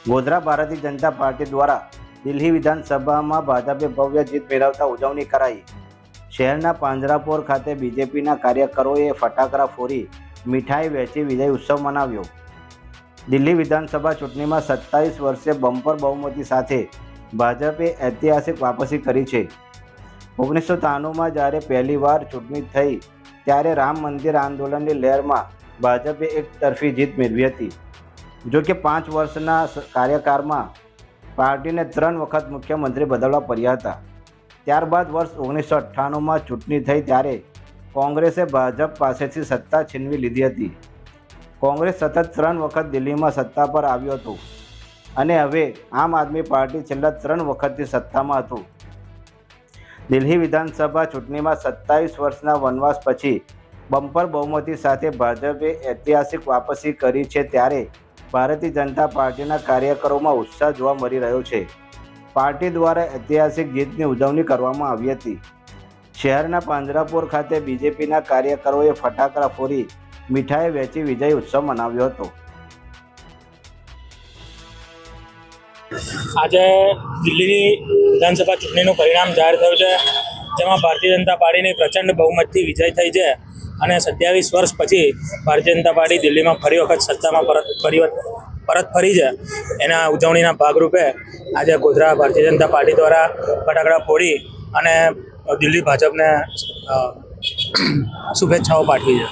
Godhra Bharatiya Janata party દ્વારા દિલ્હી વિધાનસભામાં ભાજપે ભવ્ય જીત મેળવતા ઉજવણી કરાઈ। શહેરના પાંજરાપોર ખાતે બીજેપીના કાર્યકરોએ ફટાકડા ફોડી મીઠાઈ વહેંચી વિજય ઉત્સવ મનાવ્યો। દિલ્હી વિધાનસભા ચૂંટણીમાં 27 વર્ષે બમ્પર બહુમતી સાથે ભાજપે ઐતિહાસિક વાપસી કરી છે। 1993માં જ્યારે પહેલીવાર ચૂંટણી થઈ ત્યારે રામ મંદિર આંદોલનની લહેરમાં ભાજપે એકતરફી જીત મેળવી હતી। જો કે 5 વર્ષના કાર્યકાળમાં પાર્ટીને 3 વખત મુખ્યમંત્રી બદલવા પડ્યા હતા। ત્યારબાદ વર્ષ 1998માં ચૂંટણી થઈ ત્યારે કોંગ્રેસે ભાજપ પાસેથી સત્તા છીનવી લીધી હતી। કોંગ્રેસ સતત 3 વખત દિલ્હીમાં સત્તા પર આવ્યો હતો અને હવે આમ આદમી પાર્ટી છેલ્લા 3 વખતથી સત્તામાં હતું। દિલ્હી વિધાનસભા ચૂંટણીમાં 27 વર્ષના વનવાસ પછી બમ્પર બહુમતી સાથે ભાજપે ઐતિહાસિક વાપસી કરી છે ત્યારે ભારતીય જનતા પાર્ટીના કાર્યકરોમાં ઉત્સાહ જોવા મળી રહ્યો છે। પાર્ટી દ્વારા ઐતિહાસિક જીતની ઉજવણી કરવામાં આવી હતી। શહેરના પાંજરાપોર ખાતે બીજેપીના કાર્યકરોએ ફટાકડા ફોડી મીઠાઈ વહેંચી વિજય ઉત્સવ મનાવ્યો હતો। આજે દિલ્હીની વિધાનસભા ચૂંટણીનું પરિણામ જાહેર થયું છે, જેમાં ભારતીય જનતા પાર્ટીની પ્રચંડ બહુમતથી વિજય થઈ છે અને 27 વર્ષ પછી ભારતીય જનતા પાર્ટી દિલ્હીમાં ફરી વખત સત્તામાં પરત ફરી છે। એના ઉજવણીના ભાગરૂપે આજે ગોધરા ભારતીય જનતા પાર્ટી દ્વારા ફટાકડા ફોડી અને દિલ્હી ભાજપને શુભેચ્છાઓ પાઠવી છે।